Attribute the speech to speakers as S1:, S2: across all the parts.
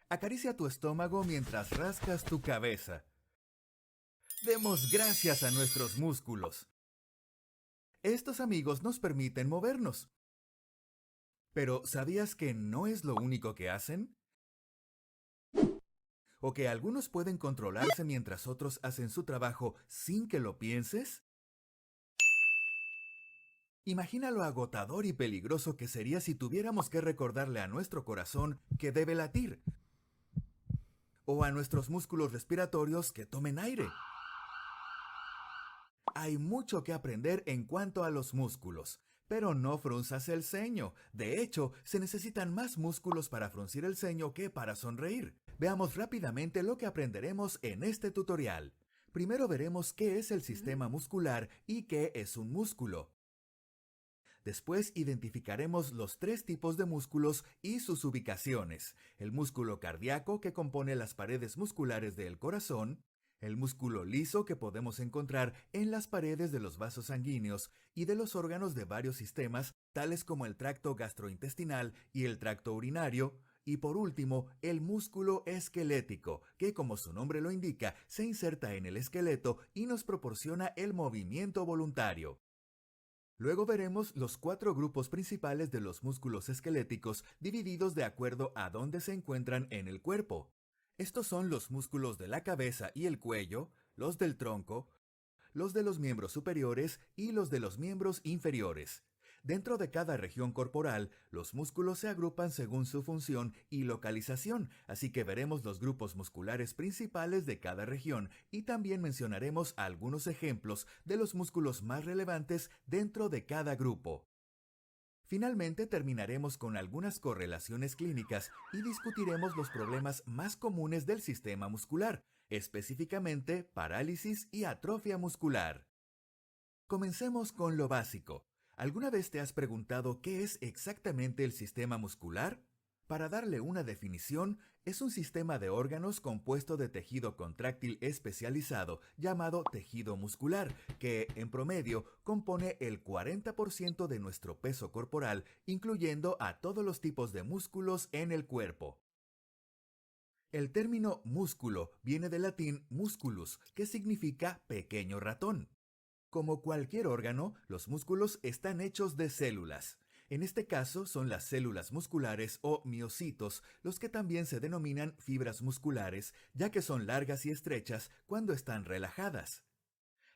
S1: Acaricia tu estómago mientras rascas tu cabeza. Demos gracias a nuestros músculos. Estos amigos nos permiten movernos. Pero ¿sabías que no es lo único que hacen? ¿O que algunos pueden controlarse mientras otros hacen su trabajo sin que lo pienses? Imagina lo agotador y peligroso que sería si tuviéramos que recordarle a nuestro corazón que debe latir, o a nuestros músculos respiratorios que tomen aire. Hay mucho que aprender en cuanto a los músculos, pero no frunzas el ceño. De hecho, se necesitan más músculos para fruncir el ceño que para sonreír. Veamos rápidamente lo que aprenderemos en este tutorial. Primero veremos qué es el sistema muscular y qué es un músculo. Después identificaremos los tres tipos de músculos y sus ubicaciones. El músculo cardíaco, que compone las paredes musculares del corazón, el músculo liso, que podemos encontrar en las paredes de los vasos sanguíneos y de los órganos de varios sistemas, tales como el tracto gastrointestinal y el tracto urinario, y por último, el músculo esquelético, que como su nombre lo indica, se inserta en el esqueleto y nos proporciona el movimiento voluntario. Luego veremos los cuatro grupos principales de los músculos esqueléticos divididos de acuerdo a dónde se encuentran en el cuerpo. Estos son los músculos de la cabeza y el cuello, los del tronco, los de los miembros superiores y los de los miembros inferiores. Dentro de cada región corporal, los músculos se agrupan según su función y localización, así que veremos los grupos musculares principales de cada región y también mencionaremos algunos ejemplos de los músculos más relevantes dentro de cada grupo. Finalmente terminaremos con algunas correlaciones clínicas y discutiremos los problemas más comunes del sistema muscular, específicamente parálisis y atrofia muscular. Comencemos con lo básico. ¿Alguna vez te has preguntado qué es exactamente el sistema muscular? Para darle una definición, es un sistema de órganos compuesto de tejido contráctil especializado llamado tejido muscular, que, en promedio, compone el 40% de nuestro peso corporal, incluyendo a todos los tipos de músculos en el cuerpo. El término músculo viene del latín musculus, que significa pequeño ratón. Como cualquier órgano, los músculos están hechos de células. En este caso son las células musculares o miocitos, los que también se denominan fibras musculares, ya que son largas y estrechas cuando están relajadas.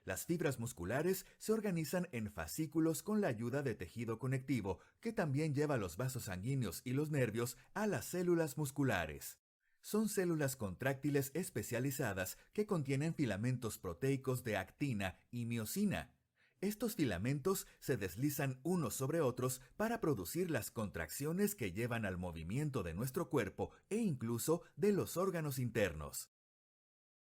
S1: Las fibras musculares se organizan en fascículos con la ayuda de tejido conectivo, que también lleva los vasos sanguíneos y los nervios a las células musculares. Son células contráctiles especializadas que contienen filamentos proteicos de actina y miosina. Estos filamentos se deslizan unos sobre otros para producir las contracciones que llevan al movimiento de nuestro cuerpo e incluso de los órganos internos.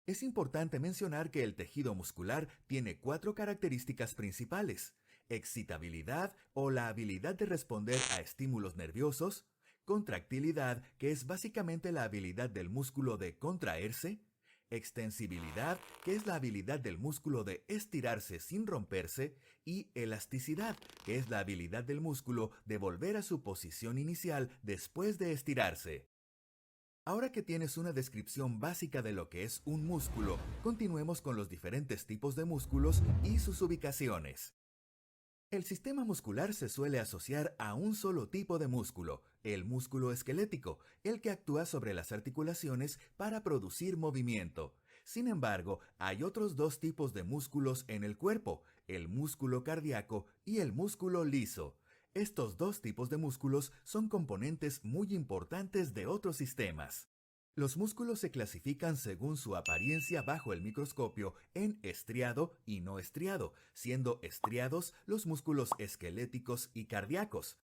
S1: Es importante mencionar que el tejido muscular tiene cuatro características principales: excitabilidad o la habilidad de responder a estímulos nerviosos, contractilidad, que es básicamente la habilidad del músculo de contraerse, extensibilidad, que es la habilidad del músculo de estirarse sin romperse, y elasticidad, que es la habilidad del músculo de volver a su posición inicial después de estirarse. Ahora que tienes una descripción básica de lo que es un músculo, continuemos con los diferentes tipos de músculos y sus ubicaciones. El sistema muscular se suele asociar a un solo tipo de músculo, el músculo esquelético, el que actúa sobre las articulaciones para producir movimiento. Sin embargo, hay otros dos tipos de músculos en el cuerpo, el músculo cardíaco y el músculo liso. Estos dos tipos de músculos son componentes muy importantes de otros sistemas. Los músculos se clasifican según su apariencia bajo el microscopio en estriado y no estriado, siendo estriados los músculos esqueléticos y cardíacos,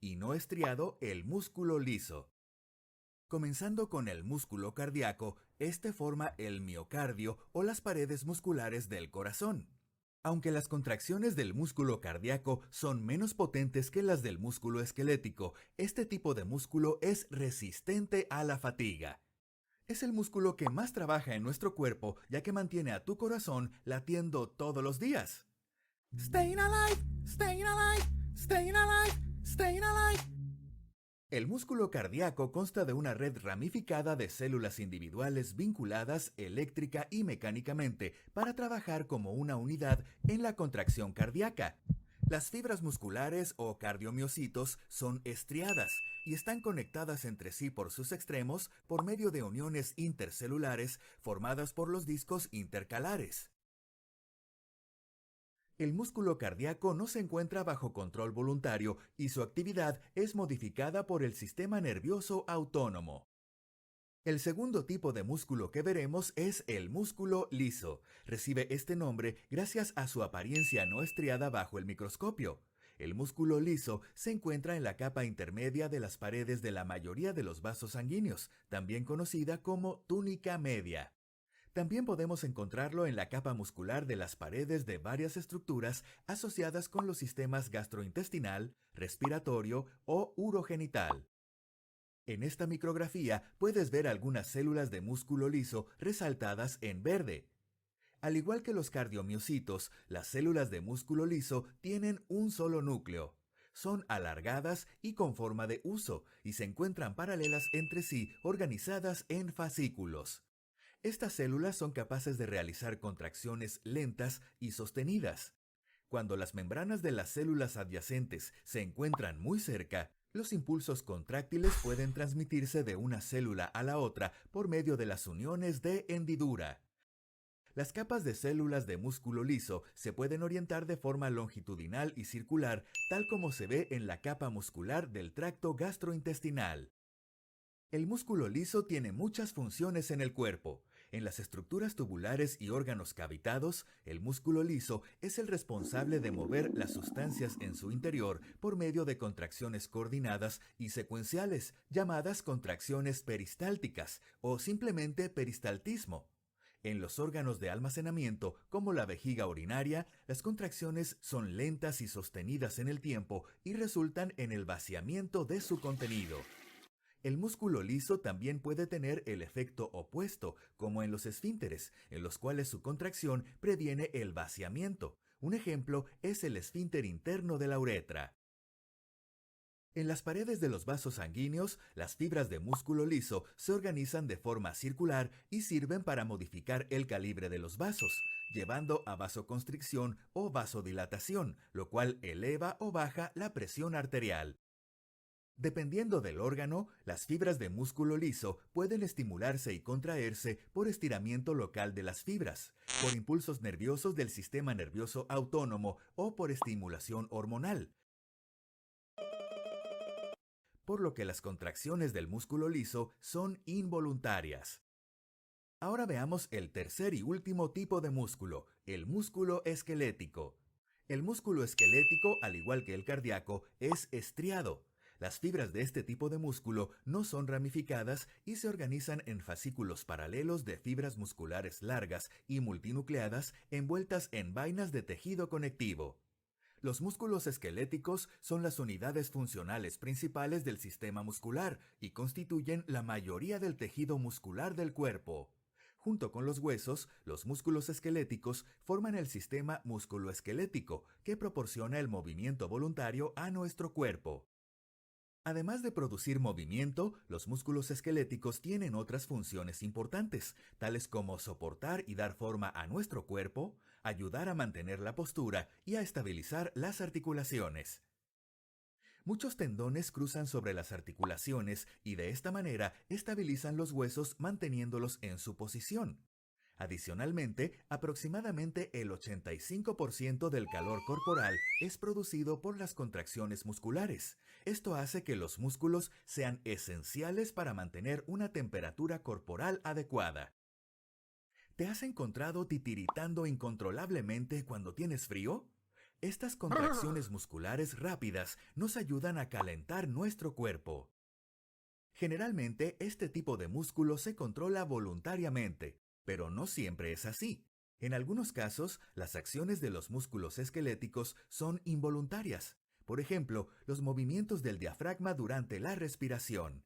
S1: y no estriado el músculo liso. Comenzando con el músculo cardíaco, este forma el miocardio o las paredes musculares del corazón. Aunque las contracciones del músculo cardíaco son menos potentes que las del músculo esquelético, este tipo de músculo es resistente a la fatiga. Es el músculo que más trabaja en nuestro cuerpo, ya que mantiene a tu corazón latiendo todos los días. Staying alive, staying alive, staying alive, staying alive. El músculo cardíaco consta de una red ramificada de células individuales vinculadas eléctrica y mecánicamente para trabajar como una unidad en la contracción cardíaca. Las fibras musculares o cardiomiocitos son estriadas y están conectadas entre sí por sus extremos por medio de uniones intercelulares formadas por los discos intercalares. El músculo cardíaco no se encuentra bajo control voluntario y su actividad es modificada por el sistema nervioso autónomo. El segundo tipo de músculo que veremos es el músculo liso. Recibe este nombre gracias a su apariencia no estriada bajo el microscopio. El músculo liso se encuentra en la capa intermedia de las paredes de la mayoría de los vasos sanguíneos, también conocida como túnica media. También podemos encontrarlo en la capa muscular de las paredes de varias estructuras asociadas con los sistemas gastrointestinal, respiratorio o urogenital. En esta micrografía puedes ver algunas células de músculo liso resaltadas en verde. Al igual que los cardiomiocitos, las células de músculo liso tienen un solo núcleo. Son alargadas y con forma de huso y se encuentran paralelas entre sí organizadas en fascículos. Estas células son capaces de realizar contracciones lentas y sostenidas. Cuando las membranas de las células adyacentes se encuentran muy cerca, los impulsos contráctiles pueden transmitirse de una célula a la otra por medio de las uniones de hendidura. Las capas de células de músculo liso se pueden orientar de forma longitudinal y circular, tal como se ve en la capa muscular del tracto gastrointestinal. El músculo liso tiene muchas funciones en el cuerpo. En las estructuras tubulares y órganos cavitados, el músculo liso es el responsable de mover las sustancias en su interior por medio de contracciones coordinadas y secuenciales, llamadas contracciones peristálticas o simplemente peristaltismo. En los órganos de almacenamiento, como la vejiga urinaria, las contracciones son lentas y sostenidas en el tiempo y resultan en el vaciamiento de su contenido. El músculo liso también puede tener el efecto opuesto, como en los esfínteres, en los cuales su contracción previene el vaciamiento. Un ejemplo es el esfínter interno de la uretra. En las paredes de los vasos sanguíneos, las fibras de músculo liso se organizan de forma circular y sirven para modificar el calibre de los vasos, llevando a vasoconstricción o vasodilatación, lo cual eleva o baja la presión arterial. Dependiendo del órgano, las fibras de músculo liso pueden estimularse y contraerse por estiramiento local de las fibras, por impulsos nerviosos del sistema nervioso autónomo o por estimulación hormonal, por lo que las contracciones del músculo liso son involuntarias. Ahora veamos el tercer y último tipo de músculo, el músculo esquelético. El músculo esquelético, al igual que el cardíaco, es estriado. Las fibras de este tipo de músculo no son ramificadas y se organizan en fascículos paralelos de fibras musculares largas y multinucleadas envueltas en vainas de tejido conectivo. Los músculos esqueléticos son las unidades funcionales principales del sistema muscular y constituyen la mayoría del tejido muscular del cuerpo. Junto con los huesos, los músculos esqueléticos forman el sistema musculoesquelético, que proporciona el movimiento voluntario a nuestro cuerpo. Además de producir movimiento, los músculos esqueléticos tienen otras funciones importantes, tales como soportar y dar forma a nuestro cuerpo, ayudar a mantener la postura y a estabilizar las articulaciones. Muchos tendones cruzan sobre las articulaciones y de esta manera estabilizan los huesos manteniéndolos en su posición. Adicionalmente, aproximadamente el 85% del calor corporal es producido por las contracciones musculares. Esto hace que los músculos sean esenciales para mantener una temperatura corporal adecuada. ¿Te has encontrado titiritando incontrolablemente cuando tienes frío? Estas contracciones musculares rápidas nos ayudan a calentar nuestro cuerpo. Generalmente, este tipo de músculo se controla voluntariamente, pero no siempre es así. En algunos casos, las acciones de los músculos esqueléticos son involuntarias. Por ejemplo, los movimientos del diafragma durante la respiración.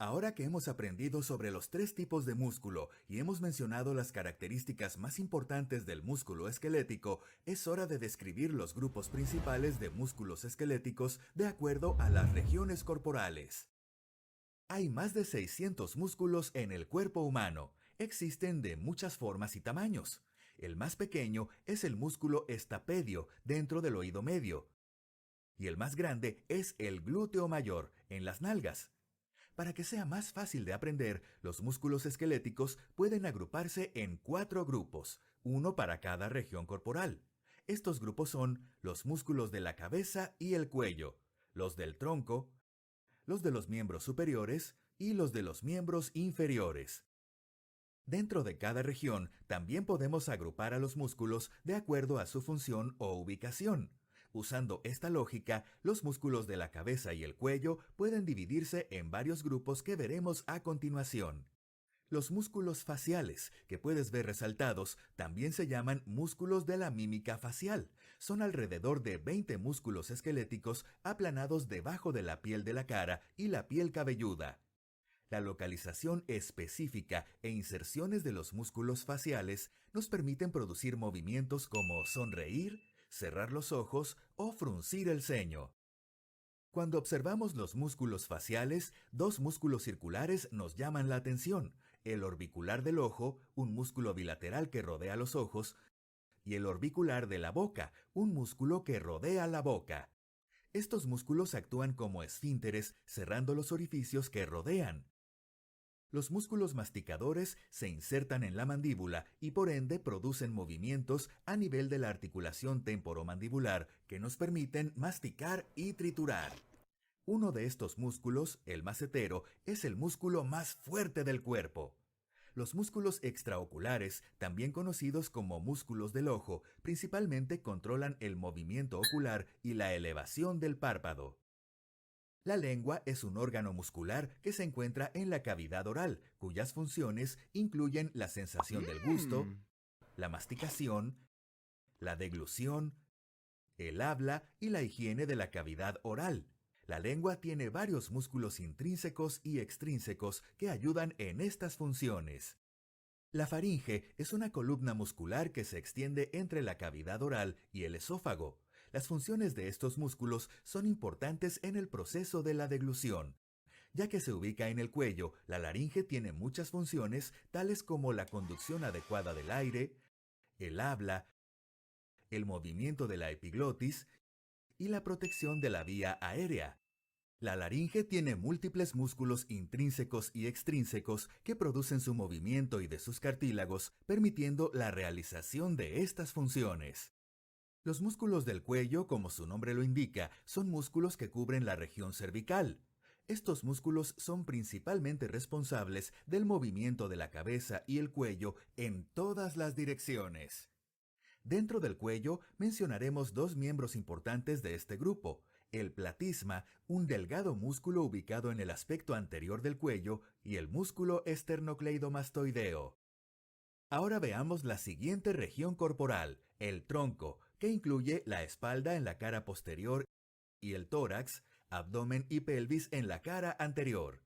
S1: Ahora que hemos aprendido sobre los tres tipos de músculo y hemos mencionado las características más importantes del músculo esquelético, es hora de describir los grupos principales de músculos esqueléticos de acuerdo a las regiones corporales. Hay más de 600 músculos en el cuerpo humano. Existen de muchas formas y tamaños. El más pequeño es el músculo estapedio dentro del oído medio, y el más grande es el glúteo mayor en las nalgas. Para que sea más fácil de aprender, los músculos esqueléticos pueden agruparse en 4 grupos, uno para cada región corporal. Estos grupos son los músculos de la cabeza y el cuello, los del tronco, los de los miembros superiores y los de los miembros inferiores. Dentro de cada región también podemos agrupar a los músculos de acuerdo a su función o ubicación. Usando esta lógica, los músculos de la cabeza y el cuello pueden dividirse en varios grupos que veremos a continuación. Los músculos faciales, que puedes ver resaltados, también se llaman músculos de la mímica facial. Son alrededor de 20 músculos esqueléticos aplanados debajo de la piel de la cara y la piel cabelluda. La localización específica e inserciones de los músculos faciales nos permiten producir movimientos como sonreír, cerrar los ojos o fruncir el ceño. Cuando observamos los músculos faciales, dos músculos circulares nos llaman la atención: el orbicular del ojo, un músculo bilateral que rodea los ojos, y el orbicular de la boca, un músculo que rodea la boca. Estos músculos actúan como esfínteres, cerrando los orificios que rodean. Los músculos masticadores se insertan en la mandíbula y por ende producen movimientos a nivel de la articulación temporomandibular que nos permiten masticar y triturar. Uno de estos músculos, el macetero, es el músculo más fuerte del cuerpo. Los músculos extraoculares, también conocidos como músculos del ojo, principalmente controlan el movimiento ocular y la elevación del párpado. La lengua es un órgano muscular que se encuentra en la cavidad oral, cuyas funciones incluyen la sensación del gusto, la masticación, la deglución, el habla y la higiene de la cavidad oral. La lengua tiene varios músculos intrínsecos y extrínsecos que ayudan en estas funciones. La faringe es una columna muscular que se extiende entre la cavidad oral y el esófago. Las funciones de estos músculos son importantes en el proceso de la deglución. Ya que se ubica en el cuello, la laringe tiene muchas funciones, tales como la conducción adecuada del aire, el habla, el movimiento de la epiglotis y la protección de la vía aérea. La laringe tiene múltiples músculos intrínsecos y extrínsecos que producen su movimiento y de sus cartílagos, permitiendo la realización de estas funciones. Los músculos del cuello, como su nombre lo indica, son músculos que cubren la región cervical. Estos músculos son principalmente responsables del movimiento de la cabeza y el cuello en todas las direcciones. Dentro del cuello mencionaremos dos miembros importantes de este grupo: el platisma, un delgado músculo ubicado en el aspecto anterior del cuello, y el músculo esternocleidomastoideo. Ahora veamos la siguiente región corporal, el tronco, que incluye la espalda en la cara posterior y el tórax, abdomen y pelvis en la cara anterior.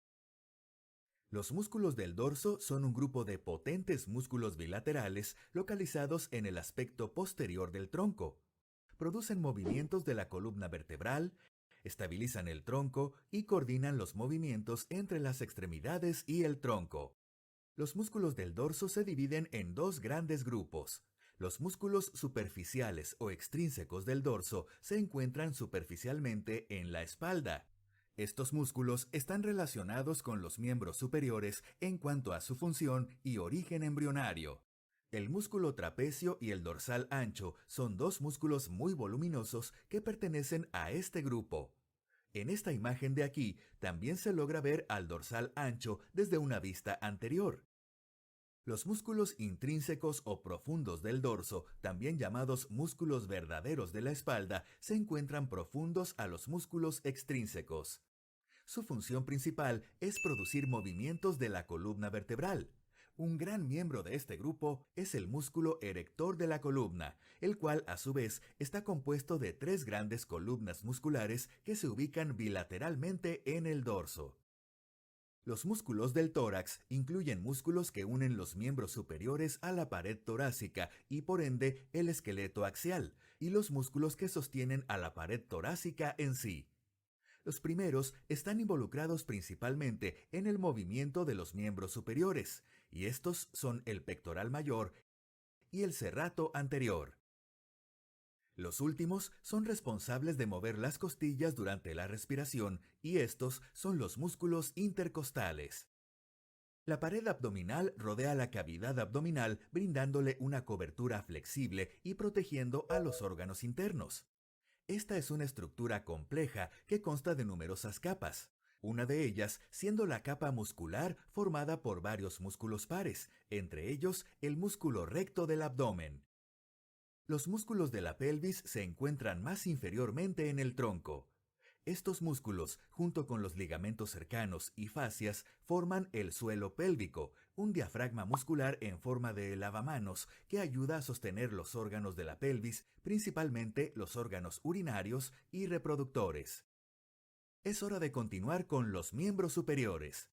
S1: Los músculos del dorso son un grupo de potentes músculos bilaterales localizados en el aspecto posterior del tronco. Producen movimientos de la columna vertebral, estabilizan el tronco y coordinan los movimientos entre las extremidades y el tronco. Los músculos del dorso se dividen en dos grandes grupos. Los músculos superficiales o extrínsecos del dorso se encuentran superficialmente en la espalda. Estos músculos están relacionados con los miembros superiores en cuanto a su función y origen embrionario. El músculo trapecio y el dorsal ancho son dos músculos muy voluminosos que pertenecen a este grupo. En esta imagen de aquí también se logra ver al dorsal ancho desde una vista anterior. Los músculos intrínsecos o profundos del dorso, también llamados músculos verdaderos de la espalda, se encuentran profundos a los músculos extrínsecos. Su función principal es producir movimientos de la columna vertebral. Un gran miembro de este grupo es el músculo erector de la columna, el cual a su vez está compuesto de tres grandes columnas musculares que se ubican bilateralmente en el dorso. Los músculos del tórax incluyen músculos que unen los miembros superiores a la pared torácica y por ende el esqueleto axial, y los músculos que sostienen a la pared torácica en sí. Los primeros están involucrados principalmente en el movimiento de los miembros superiores, y estos son el pectoral mayor y el serrato anterior. Los últimos son responsables de mover las costillas durante la respiración y estos son los músculos intercostales. La pared abdominal rodea la cavidad abdominal brindándole una cobertura flexible y protegiendo a los órganos internos. Esta es una estructura compleja que consta de numerosas capas, una de ellas siendo la capa muscular formada por varios músculos pares, entre ellos el músculo recto del abdomen. Los músculos de la pelvis se encuentran más inferiormente en el tronco. Estos músculos, junto con los ligamentos cercanos y fascias, forman el suelo pélvico, un diafragma muscular en forma de lavamanos que ayuda a sostener los órganos de la pelvis, principalmente los órganos urinarios y reproductores. Es hora de continuar con los miembros superiores.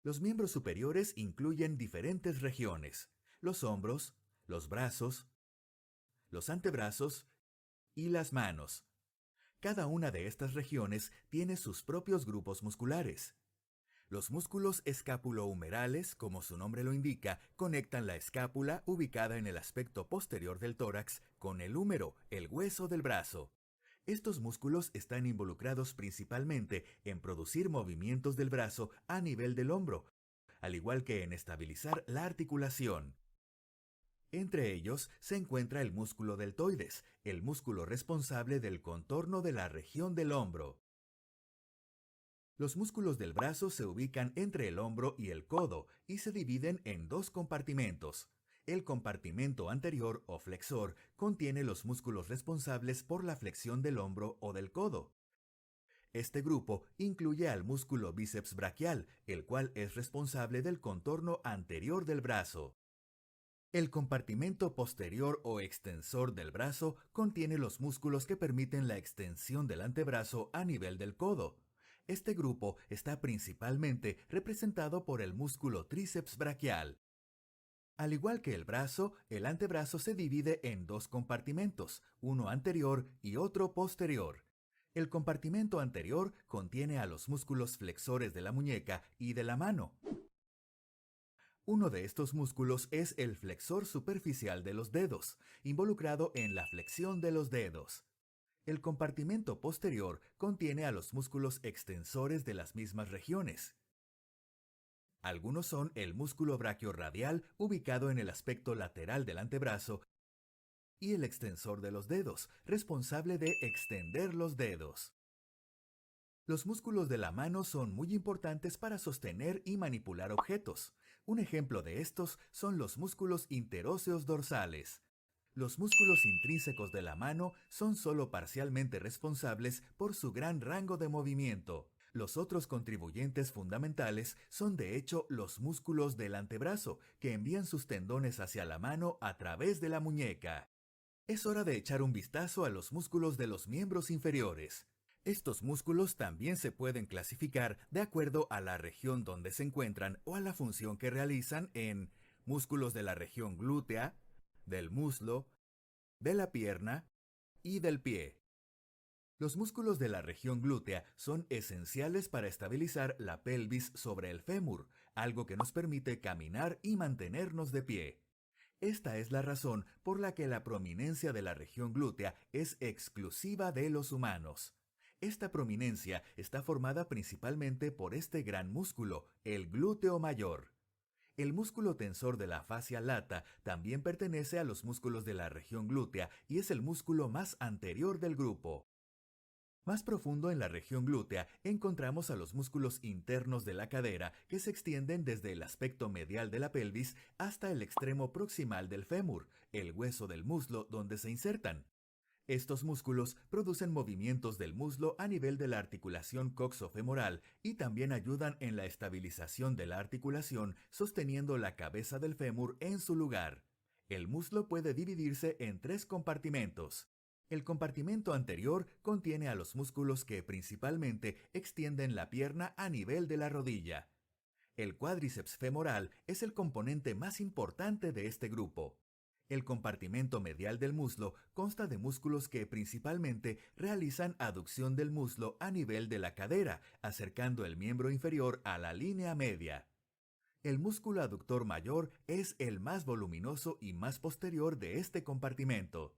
S1: Los miembros superiores incluyen diferentes regiones: los hombros, los brazos, los antebrazos y las manos. Cada una de estas regiones tiene sus propios grupos musculares. Los músculos escapulohumerales, como su nombre lo indica, conectan la escápula ubicada en el aspecto posterior del tórax con el húmero, el hueso del brazo. Estos músculos están involucrados principalmente en producir movimientos del brazo a nivel del hombro, al igual que en estabilizar la articulación. Entre ellos se encuentra el músculo deltoides, el músculo responsable del contorno de la región del hombro. Los músculos del brazo se ubican entre el hombro y el codo y se dividen en dos compartimentos. El compartimento anterior o flexor contiene los músculos responsables por la flexión del hombro o del codo. Este grupo incluye al músculo bíceps braquial, el cual es responsable del contorno anterior del brazo. El compartimento posterior o extensor del brazo contiene los músculos que permiten la extensión del antebrazo a nivel del codo. Este grupo está principalmente representado por el músculo tríceps braquial. Al igual que el brazo, el antebrazo se divide en dos compartimentos, uno anterior y otro posterior. El compartimento anterior contiene a los músculos flexores de la muñeca y de la mano. Uno de estos músculos es el flexor superficial de los dedos, involucrado en la flexión de los dedos. El compartimento posterior contiene a los músculos extensores de las mismas regiones. Algunos son el músculo braquiorradial ubicado en el aspecto lateral del antebrazo y el extensor de los dedos, responsable de extender los dedos. Los músculos de la mano son muy importantes para sostener y manipular objetos. Un ejemplo de estos son los músculos interóseos dorsales. Los músculos intrínsecos de la mano son solo parcialmente responsables por su gran rango de movimiento. Los otros contribuyentes fundamentales son de hecho los músculos del antebrazo, que envían sus tendones hacia la mano a través de la muñeca. Es hora de echar un vistazo a los músculos de los miembros inferiores. Estos músculos también se pueden clasificar de acuerdo a la región donde se encuentran o a la función que realizan en músculos de la región glútea, del muslo, de la pierna y del pie. Los músculos de la región glútea son esenciales para estabilizar la pelvis sobre el fémur, algo que nos permite caminar y mantenernos de pie. Esta es la razón por la que la prominencia de la región glútea es exclusiva de los humanos. Esta prominencia está formada principalmente por este gran músculo, el glúteo mayor. El músculo tensor de la fascia lata también pertenece a los músculos de la región glútea y es el músculo más anterior del grupo. Más profundo en la región glútea encontramos a los músculos internos de la cadera que se extienden desde el aspecto medial de la pelvis hasta el extremo proximal del fémur, el hueso del muslo donde se insertan. Estos músculos producen movimientos del muslo a nivel de la articulación coxofemoral y también ayudan en la estabilización de la articulación sosteniendo la cabeza del fémur en su lugar. El muslo puede dividirse en tres compartimentos: El compartimento anterior contiene a los músculos que principalmente extienden la pierna a nivel de la rodilla. El cuádriceps femoral es el componente más importante de este grupo. El compartimento medial del muslo consta de músculos que principalmente realizan aducción del muslo a nivel de la cadera, acercando el miembro inferior a la línea media. El músculo aductor mayor es el más voluminoso y más posterior de este compartimento.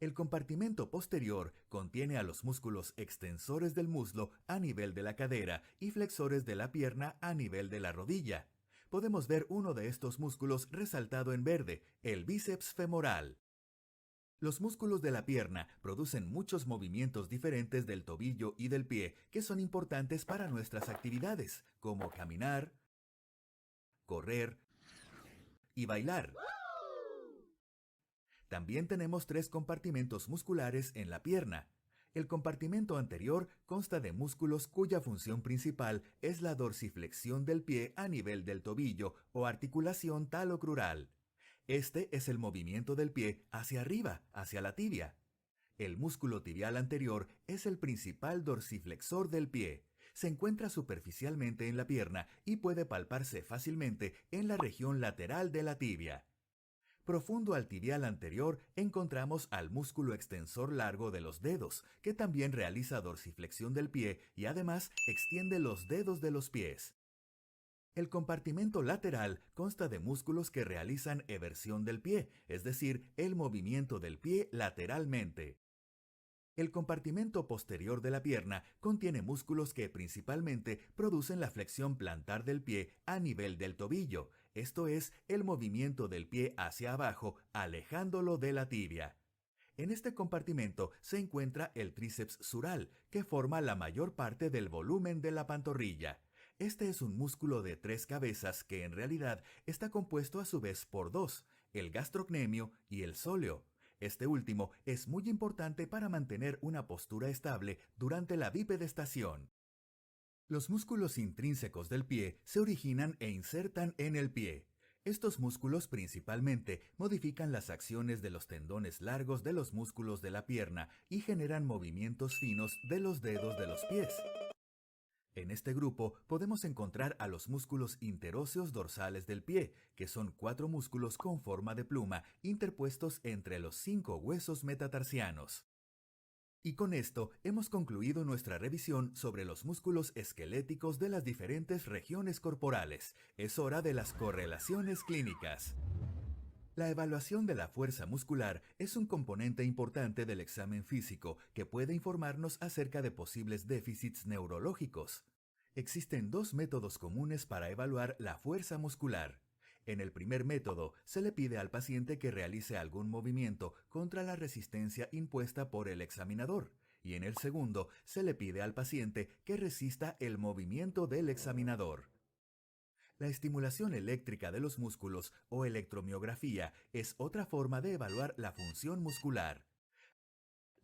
S1: El compartimento posterior contiene a los músculos extensores del muslo a nivel de la cadera y flexores de la pierna a nivel de la rodilla. Podemos ver uno de estos músculos resaltado en verde, el bíceps femoral. Los músculos de la pierna producen muchos movimientos diferentes del tobillo y del pie que son importantes para nuestras actividades, como caminar, correr y bailar. También tenemos tres compartimentos musculares en la pierna. El compartimento anterior consta de músculos cuya función principal es la dorsiflexión del pie a nivel del tobillo o articulación talocrural. Este es el movimiento del pie hacia arriba, hacia la tibia. El músculo tibial anterior es el principal dorsiflexor del pie. Se encuentra superficialmente en la pierna y puede palparse fácilmente en la región lateral de la tibia. Profundo al tibial anterior encontramos al músculo extensor largo de los dedos, que también realiza dorsiflexión del pie y además extiende los dedos de los pies. El compartimento lateral consta de músculos que realizan eversión del pie, es decir, el movimiento del pie lateralmente. El compartimento posterior de la pierna contiene músculos que principalmente producen la flexión plantar del pie a nivel del tobillo, esto es, el movimiento del pie hacia abajo, alejándolo de la tibia. En este compartimento se encuentra el tríceps sural, que forma la mayor parte del volumen de la pantorrilla. Este es un músculo de tres cabezas que en realidad está compuesto a su vez por dos, el gastrocnemio y el sóleo. Este último es muy importante para mantener una postura estable durante la bipedestación. Los músculos intrínsecos del pie se originan e insertan en el pie. Estos músculos principalmente modifican las acciones de los tendones largos de los músculos de la pierna y generan movimientos finos de los dedos de los pies. En este grupo podemos encontrar a los músculos interóseos dorsales del pie, que son 4 músculos con forma de pluma interpuestos entre los 5 huesos metatarsianos. Y con esto hemos concluido nuestra revisión sobre los músculos esqueléticos de las diferentes regiones corporales. Es hora de las correlaciones clínicas. La evaluación de la fuerza muscular es un componente importante del examen físico que puede informarnos acerca de posibles déficits neurológicos. Existen dos métodos comunes para evaluar la fuerza muscular. En el primer método, se le pide al paciente que realice algún movimiento contra la resistencia impuesta por el examinador, y en el segundo, se le pide al paciente que resista el movimiento del examinador. La estimulación eléctrica de los músculos o electromiografía es otra forma de evaluar la función muscular.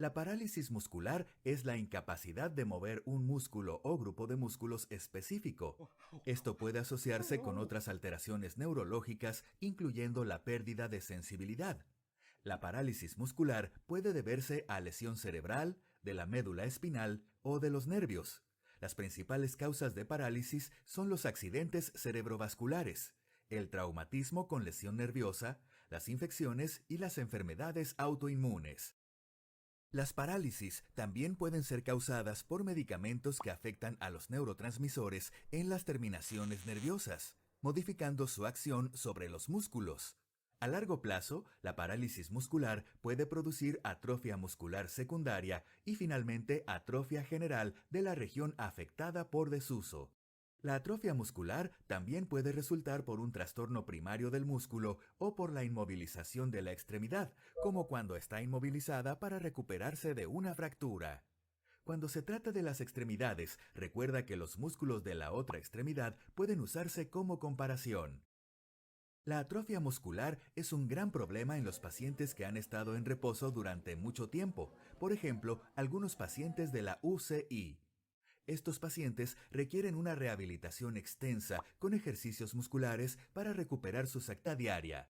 S1: La parálisis muscular es la incapacidad de mover un músculo o grupo de músculos específico. Esto puede asociarse con otras alteraciones neurológicas, incluyendo la pérdida de sensibilidad. La parálisis muscular puede deberse a lesión cerebral, de la médula espinal o de los nervios. Las principales causas de parálisis son los accidentes cerebrovasculares, el traumatismo con lesión nerviosa, las infecciones y las enfermedades autoinmunes. Las parálisis también pueden ser causadas por medicamentos que afectan a los neurotransmisores en las terminaciones nerviosas, modificando su acción sobre los músculos. A largo plazo, la parálisis muscular puede producir atrofia muscular secundaria y finalmente atrofia general de la región afectada por desuso. La atrofia muscular también puede resultar por un trastorno primario del músculo o por la inmovilización de la extremidad, como cuando está inmovilizada para recuperarse de una fractura. Cuando se trata de las extremidades, recuerda que los músculos de la otra extremidad pueden usarse como comparación. La atrofia muscular es un gran problema en los pacientes que han estado en reposo durante mucho tiempo, por ejemplo, algunos pacientes de la UCI. Estos pacientes requieren una rehabilitación extensa con ejercicios musculares para recuperar su actividad diaria.